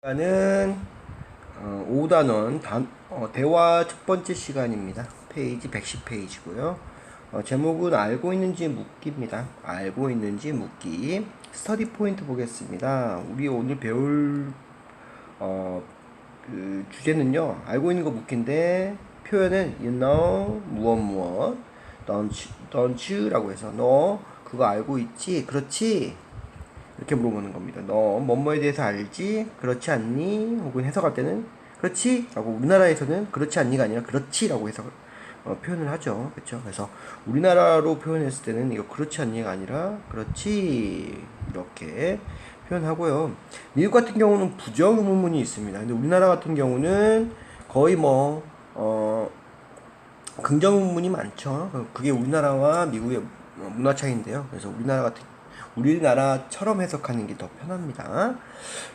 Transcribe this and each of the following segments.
시간은 5단원 대화 첫 번째 시간입니다. 페이지 110페이지고요. 제목은 알고 있는지 묻기입니다. 알고 있는지 묻기. 스터디 포인트 보겠습니다. 우리 오늘 배울 그 주제는요. 알고 있는 거 묻기인데 표현은 you know 무엇 무엇 don't you라고 해서 너 그거 알고 있지? 그렇지? 이렇게 물어보는 겁니다. 너 뭐뭐에 대해서 알지? 그렇지 않니? 혹은 해석할 때는 그렇지? 라고 우리나라에서는 그렇지 않니가 아니라 그렇지 라고 해서 표현을 하죠. 그렇죠? 그래서 우리나라로 표현했을 때는 이거 그렇지 않니가 아니라 그렇지 이렇게 표현하고요. 미국 같은 경우는 부정 의문문이 있습니다. 근데 우리나라 같은 경우는 거의 긍정 의문문이 많죠. 그게 우리나라와 미국의 문화 차이인데요. 그래서 우리나라처럼 해석하는 게 더 편합니다.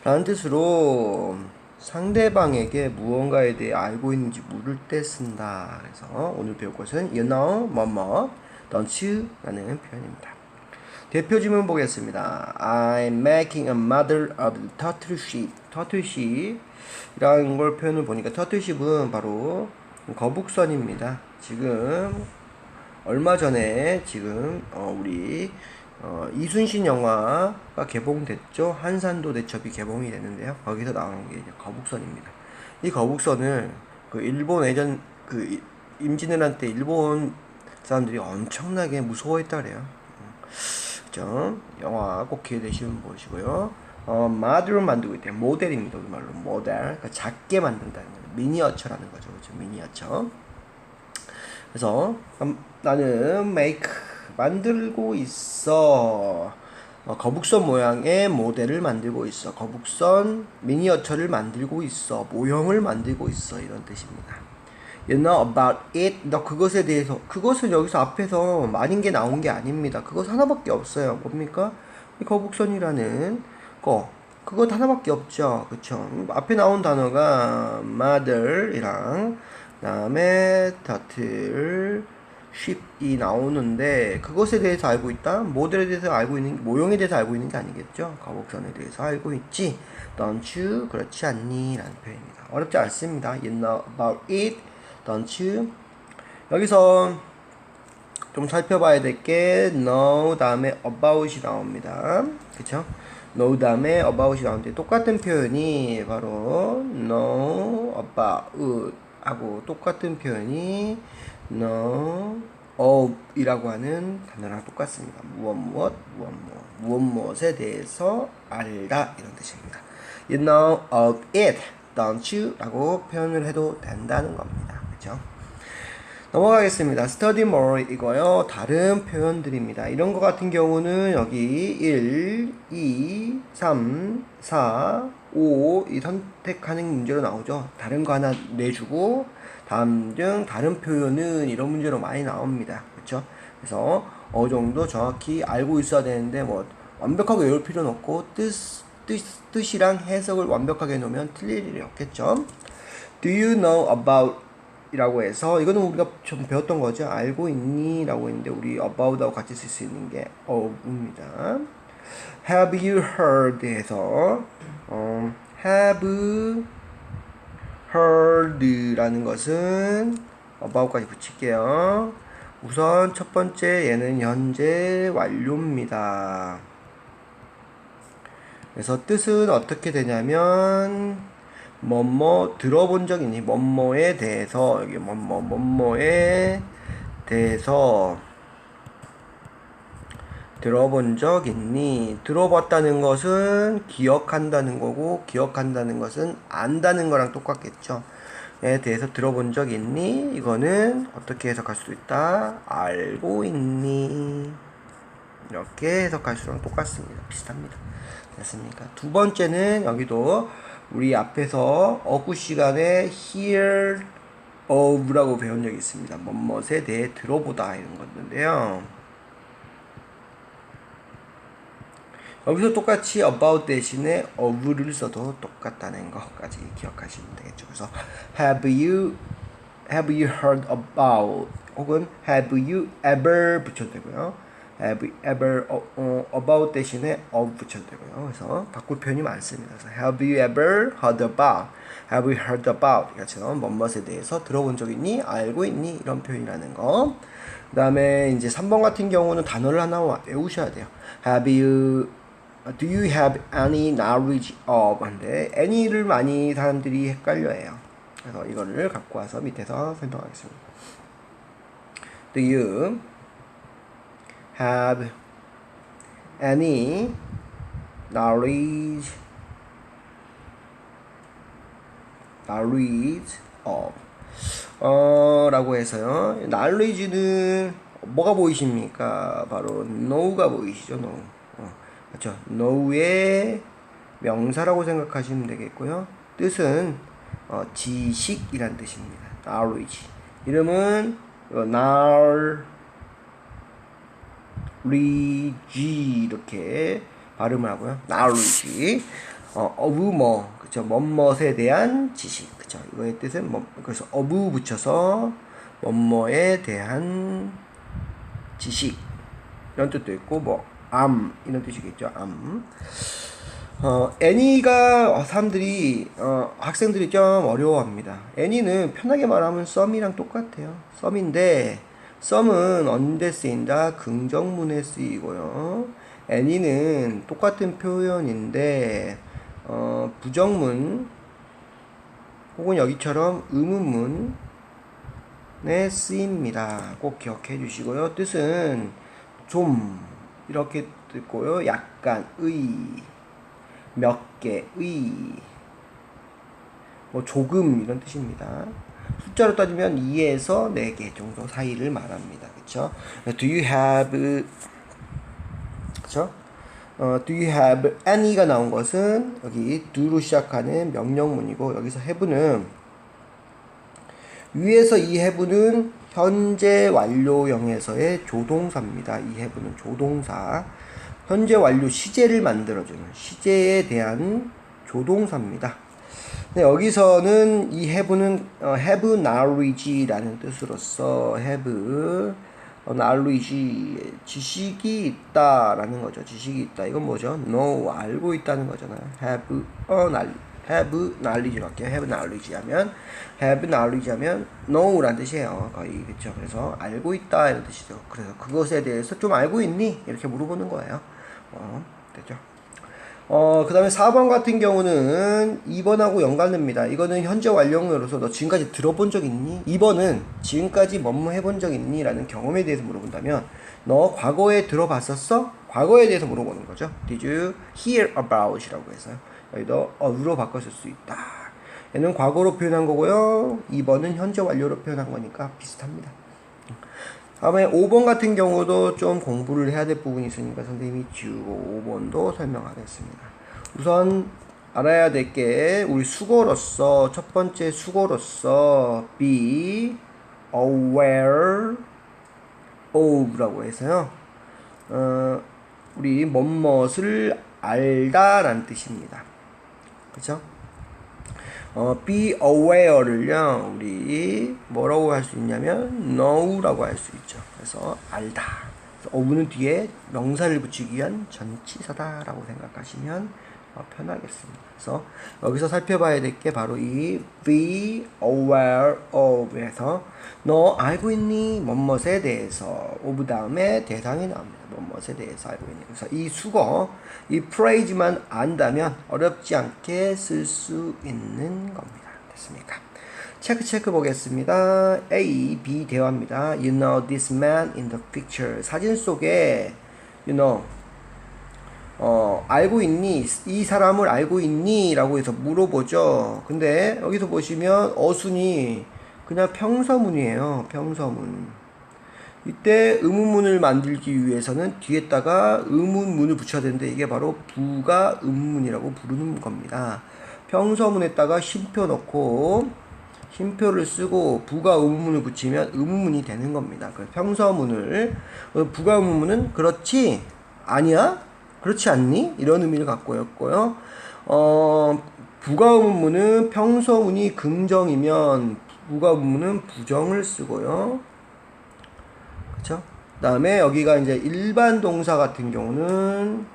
라는 뜻으로 상대방에게 무언가에 대해 알고 있는지 물을 때 쓴다. 그래서 오늘 배울 것은 you know, 뭐뭐, don't you 라는 표현입니다. 대표 질문 보겠습니다. I'm making a model of the turtle ship. turtle ship 이라는 걸 표현을 보니까 turtle ship은 바로 거북선입니다. 지금 얼마 전에 우리 이순신 영화가 개봉됐죠. 한산도 대첩이 개봉이 됐는데요. 거기서 나오는 게 이제 거북선입니다. 이 거북선을 일본 예전 임진왜란 때 일본 사람들이 엄청나게 무서워했다 그래요. 그죠? 영화 꼭 기회 되시면 보시고요. 마드를 만들고 있대요. 모델입니다. 우리말로 모델. 그러니까 작게 만든다는 거죠. 미니어처라는 거죠. 그렇죠? 미니어처. 그래서 나는 make 만들고 있어. 거북선 모양의 모델을 만들고 있어. 거북선 미니어처를 만들고 있어. 모형을 만들고 있어. 이런 뜻입니다. You know about it. 너 그것에 대해서. 그것은 여기서 앞에서 많은 게 나온 게 아닙니다. 그것 하나밖에 없어요. 뭡니까? 이 거북선이라는 거. 그것 하나밖에 없죠. 그쵸? 앞에 나온 단어가 mother이랑 다음에 turtle, ship이 나오는데 그것에 대해서 알고 있다? 모델에 대해서 알고 있는, 모형에 대해서 알고 있는 게 아니겠죠? 거북선에 대해서 알고 있지? Don't you? 그렇지 않니? 라는 표현입니다. 어렵지 않습니다. You know about it? Don't you? 여기서 좀 살펴봐야 될 게 know 다음에 about이 나옵니다. 그쵸? know 다음에 about이 나오는데 똑같은 표현이 바로 know about 하고 똑같은 표현이 know of 이라고 하는 단어랑 똑같습니다. 무엇 무엇에 대해서 알다 이런 뜻입니다. You know of it, don't you? 라고 표현을 해도 된다는 겁니다. 그렇죠? 넘어가겠습니다. study more 이거요. 다른 표현들입니다. 이런 거 같은 경우는 여기 1, 2, 3, 4, 5 이 선택하는 문제로 나오죠. 다른 거 하나 내주고 다음 등 다른 표현은 이런 문제로 많이 나옵니다. 그렇죠? 그래서 어느 정도 정확히 알고 있어야 되는데 완벽하게 외울 필요는 없고 뜻이랑 해석을 완벽하게 해놓으면 틀릴 일이 없겠죠. Do you know about 이라고 해서 이거는 우리가 좀 배웠던 거죠. 알고 있니? 라고 했는데 우리 about하고 같이 쓸 수 있는 게 of입니다. Have you heard 해서 have heard 라는 것은 about까지 붙일게요. 우선 첫 번째 얘는 현재 완료입니다. 그래서 뜻은 어떻게 되냐면 들어본 적 있니? 뭐뭐에 대해서 여기 뭐뭐에 대해서 들어본 적 있니? 들어봤다는 것은 기억한다는 거고 기억한다는 것은 안다는 거랑 똑같겠죠. 에 대해서 들어본 적 있니? 이거는 어떻게 해석할 수도 있다? 알고 있니? 이렇게 해석할 수랑 똑같습니다. 비슷합니다. 됐습니까? 두 번째는 여기도 우리 앞에서 어구 시간에 hear of라고 배운 적이 있습니다. 뭐뭐에 대해 들어보다 이런 건데요. 여기서 똑같이 about 대신에 of를 써도 똑같다는 것까지 기억하시면 되겠죠. 그래서 have you heard about 혹은 have you ever 붙여도 되고요. have you ever about 대신에 of 붙여도 되고요. 그래서 바꿀 표현이 많습니다. 그래서 have you ever heard about, have you heard about 이처럼 뭐뭇에 대해서 들어본 적 있니, 알고 있니 이런 표현이라는 거. 그 다음에 이제 3번 같은 경우는 단어를 하나 외우셔야 돼요. Do you have any knowledge of? 한데 any를 많이 사람들이 헷갈려해요. 그래서 이거를 갖고 와서 밑에서 설명하겠습니다. Do you have any knowledge of 라고 해서요. knowledge는 뭐가 보이십니까? 바로 know가 보이시죠? know. 그렇죠? know의 명사라고 생각하시면 되겠고요. 뜻은 지식이란 뜻입니다. knowledge. 이름은 knowledge 이렇게 발음을 하고요. knowledge. of 뭐, 그쵸? 뭐뭇에 대한 지식. 그쵸? 이거의 뜻은 뭐, 그래서 of 붙여서 뭐뭐에 대한 지식. 이런 뜻도 있고, 뭐, 이런 뜻이겠죠. any가 사람들이, 학생들이 좀 어려워합니다. any는 편하게 말하면 some이랑 똑같아요. some인데, some은 언제 쓰인다? 긍정문에 쓰이고요. any는 똑같은 표현인데, 부정문, 혹은 여기처럼 의문문에 쓰입니다. 꼭 기억해 주시고요. 뜻은 좀, 이렇게 듣고요. 약간, 몇 개, 뭐 조금 이런 뜻입니다. 숫자로 따지면 2에서 4개 정도 사이를 말합니다. 그쵸? Do you have, 그쵸? Do you have any가 나온 것은 여기 do로 시작하는 명령문이고, 여기서 have는 위에서 이 have는 현재 완료형에서의 조동사입니다. 이 have는 조동사. 현재 완료 시제를 만들어주는 시제에 대한 조동사입니다. 네, 여기서는 이 have는 have knowledge라는 뜻으로서 have knowledge 지식이 있다라는 거죠. 지식이 있다. 이건 뭐죠? know 알고 있다는 거잖아요. have knowledge로 할게요. have knowledge 하면 know라는 뜻이에요. 거의 그렇죠. 그래서 알고 있다 이런 뜻이죠. 그래서 그것에 대해서 좀 알고 있니? 이렇게 물어보는 거예요. 됐죠? 그 다음에 4번 같은 경우는 2번하고 연관됩니다. 이거는 현재 완료형으로서 너 지금까지 들어본 적 있니? 2번은 지금까지 뭐뭐 해본 적 있니? 라는 경험에 대해서 물어본다면 너 과거에 들어봤었어? 과거에 대해서 물어보는 거죠. Did you hear about? 이라고 해서요. 여기도 of로 바꿨을 수 있다. 얘는 과거로 표현한 거고요. 2번은 현재 완료로 표현한 거니까 비슷합니다. 다음에 5번 같은 경우도 좀 공부를 해야 될 부분이 있으니까 선생님이 지우고 5번도 설명하겠습니다. 우선 알아야 될 게 우리 수거로서 첫 번째 수거로서 be aware of 라고 해서요. 우리 뭐뭇을 알다라는 뜻입니다. 그쵸? be aware를요, 우리 뭐라고 할 수 있냐면 know라고 할 수 있죠. 그래서 알다. of는 뒤에 명사를 붙이기 위한 전치사다라고 생각하시면 편하겠습니다. 그래서 여기서 살펴봐야 될 게 바로 이 be aware of에서 너 알고 있니? 뭐뭇에 대해서 of 다음에 대상이 나옵니다. 뭐뭇에 대해서 알고 있니? 그래서 이 수거, 이 phrase만 안다면 어렵지 않게 쓸 수 있는 겁니다. 됐습니까? 체크 보겠습니다. A, B 대화입니다. You know this man in the picture. 사진 속에 you know 알고 있니? 이 사람을 알고 있니? 라고 해서 물어보죠. 근데 여기서 보시면 어순이 그냥 평서문이에요. 평서문. 이때 의문문을 만들기 위해서는 뒤에다가 의문문을 붙여야 되는데 이게 바로 부가 의문문이라고 부르는 겁니다. 평서문에다가 쉼표 넣고 쉼표를 쓰고 부가 의문문을 붙이면 의문문이 되는 겁니다. 그래서 평서문을 부가 의문문은 그렇지? 아니야? 그렇지 않니? 이런 의미를 갖고 있고요. 부가 의문문은 평서문이 긍정이면 부가 의문문은 부정을 쓰고요. 그쵸? 다음에 여기가 이제 일반 동사 같은 경우는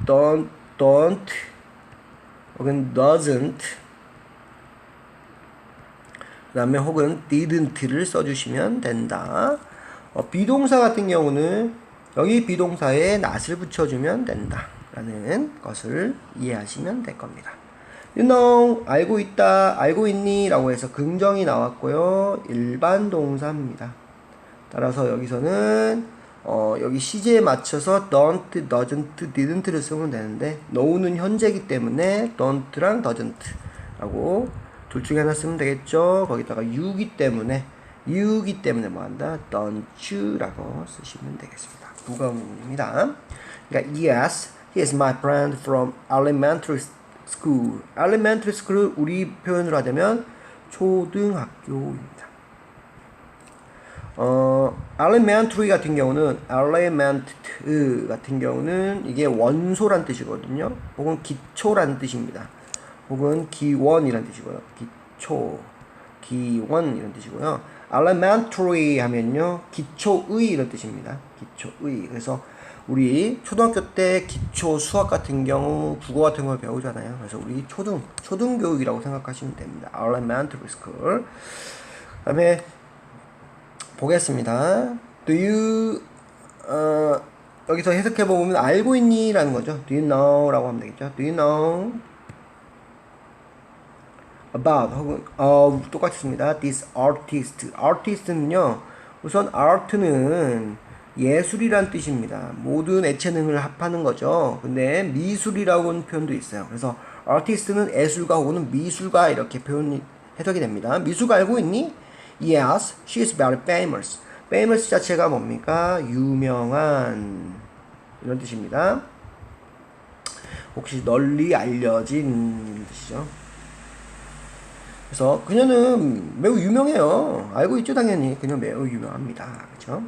don't 혹은 doesn't 그 다음에 혹은 didn't를 써주시면 된다. 비동사 같은 경우는 여기 비동사에 not을 붙여주면 된다 라는 것을 이해하시면 될 겁니다. You know, 알고 있다, 알고 있니? 라고 해서 긍정이 나왔고요. 일반 동사입니다. 따라서 여기서는 여기 시제에 맞춰서 don't, doesn't, didn't를 쓰면 되는데 know는 현재이기 때문에 don't랑 doesn't 라고 둘 중에 하나 쓰면 되겠죠. 거기다가 you기 때문에 뭐한다? don't you 라고 쓰시면 되겠습니다. 부가문입니다. 그러니까 yes, he is my friend from elementary school. elementary school을 우리 표현으로 하자면 초등학교입니다. elementary 같은 경우는 이게 원소란 뜻이거든요. 혹은 기초란 뜻입니다. 혹은 기원이란 뜻이고요. 기원 이런 뜻이고요. elementary 하면요, 기초의 이런 뜻입니다. 기초의. 그래서 우리 초등학교 때 기초 수학 같은 경우 국어 같은 걸 배우잖아요. 그래서 우리 초등교육이라고 생각하시면 됩니다. elementary school. 그다음에 보겠습니다. Do you 여기서 해석해 보면 알고 있니? 라는 거죠. Do you know? 라고 하면 되겠죠. Do you know about 혹은 똑같이 씁니다. This artist. artist는요, 우선 art는 예술이란 뜻입니다. 모든 애체능을 합하는 거죠. 근데 미술이라고는 표현도 있어요. 그래서 artist는 예술가 혹은 미술가 이렇게 해석이 됩니다. 미술가 알고 있니? Yes, she is very famous. famous 자체가 뭡니까? 유명한 이런 뜻입니다. 혹시 널리 알려진 뜻이죠. 그래서 그녀는 매우 유명해요. 알고 있죠, 당연히. 그녀 매우 유명합니다. 그렇죠?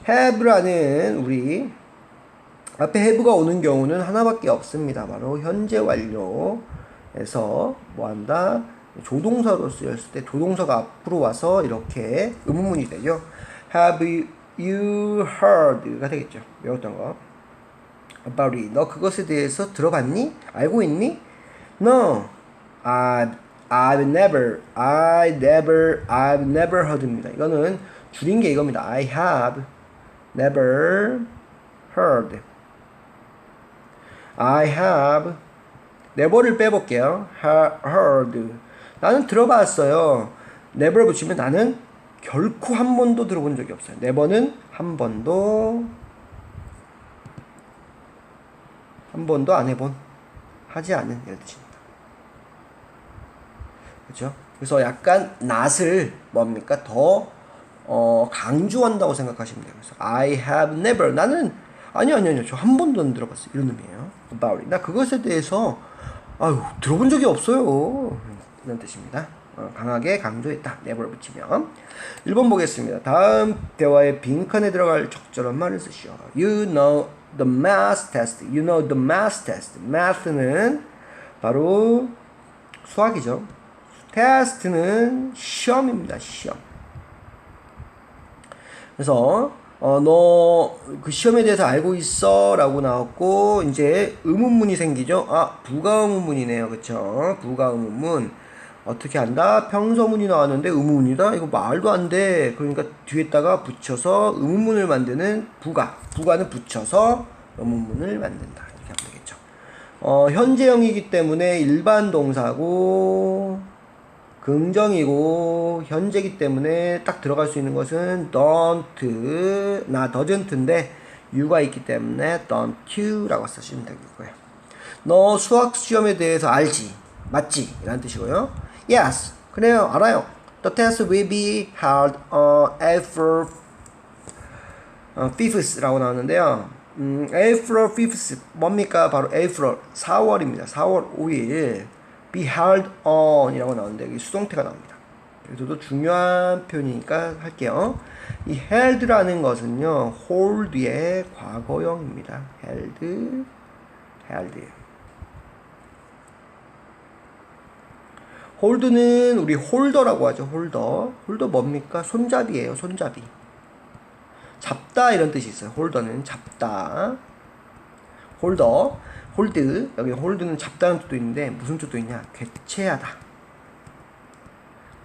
have라는 우리 앞에 have가 오는 경우는 하나밖에 없습니다. 바로 현재 완료에서 뭐한다? 조동사로 쓰였을 때 조동사가 앞으로 와서 이렇게 의문문이 되죠. Have you heard가 되겠죠. 외웠던 거. About it. 너 그것에 대해서 들어봤니? 알고 있니? No. I've never heard입니다. 이거는 줄인 게 이겁니다. I have never heard. I have never를 빼볼게요. heard. 나는 들어봤어요. never 붙이면 나는 결코 한 번도 들어본 적이 없어요. never는 한 번도 안 해본, 하지 않은 이런 뜻입니다. 그렇죠? 그래서 약간 not을 뭡니까? 더 강조한다고 생각하시면 돼요. 그래서 I have never, 나는 아니요 저 한 번도 안 들어봤어요. 이런 의미예요. about it. 나 그것에 대해서 들어본 적이 없어요. 이런 뜻입니다. 강하게 강조했다. never 붙이면. 1번 보겠습니다. 다음 대화의 빈칸에 들어갈 적절한 말을 쓰시오. You know the math test. You know the math test. math는 바로 수학이죠. test는 시험입니다. 시험. 그래서 너 그 시험에 대해서 알고 있어? 라고 나왔고, 이제 의문문이 생기죠. 부가의문문이네요. 그쵸? 부가의문문. 어떻게 한다? 평서문이 나왔는데 의문문이다? 이거 말도 안 돼. 그러니까 뒤에다가 붙여서 의문문을 만드는 부가는 붙여서 의문문을 만든다. 이렇게 하면 되겠죠. 현재형이기 때문에 일반 동사고, 긍정이고 현재이기 때문에 딱 들어갈 수 있는 것은 don't, doesn't인데 you가 있기 때문에 don't you 라고 쓰시면 되겠고요. 너 수학 시험에 대해서 알지? 맞지? 이란 뜻이고요. Yes, 그래요. 알아요. The test will be held on April 5th 라고 나왔는데요. April 5th 뭡니까? 바로 April 4월입니다. 4월 5일 be held on 이라고 나오는데 여기 수동태가 나옵니다. 여기서도 중요한 표현이니까 할게요. 이 held라는 것은요, hold의 과거형입니다. held. hold는 우리 홀더라고 하죠. 홀더 뭡니까? 손잡이에요. 손잡이. 잡다 이런 뜻이 있어요. 홀더는 잡다. 홀드. 여기 홀드는 잡다는 뜻도 있는데 무슨 뜻도 있냐? 개최하다.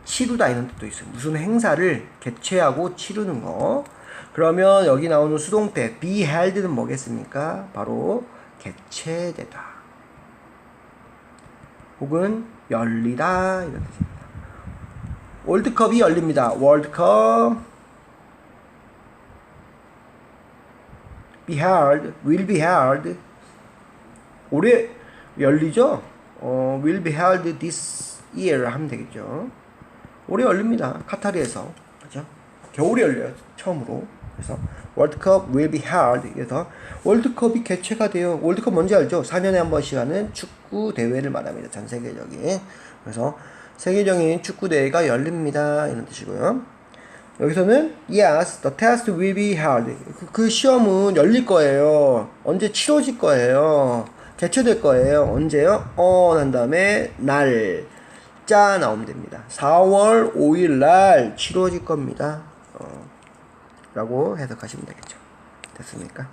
치르다 이런 뜻도 있어요. 무슨 행사를 개최하고 치르는 거. 그러면 여기 나오는 수동태 be held는 뭐겠습니까? 바로 개최되다. 혹은 열리다 이런 뜻입니다. 월드컵이 열립니다. 월드컵 will be held 올해 열리죠? will be held this year 하면 되겠죠. 올해 열립니다. 카타르에서. 그죠? 겨울에 열려요. 처음으로. 그래서 월드컵 will be held. 그래서 월드컵이 개최가 돼요. 월드컵 뭔지 알죠? 4년에 한 번씩 하는 축구 대회를 말합니다. 전 세계적인. 그래서 세계적인 축구 대회가 열립니다. 이런 뜻이고요. 여기서는 yes, the test will be held. 그 시험은 열릴 거예요. 언제 치러질 거예요. 개최될 거예요. 언제요? 난 다음에 날짜 나오면 됩니다. 4월 5일 날 치러질 겁니다. 라고 해석하시면 되겠죠. 됐습니까?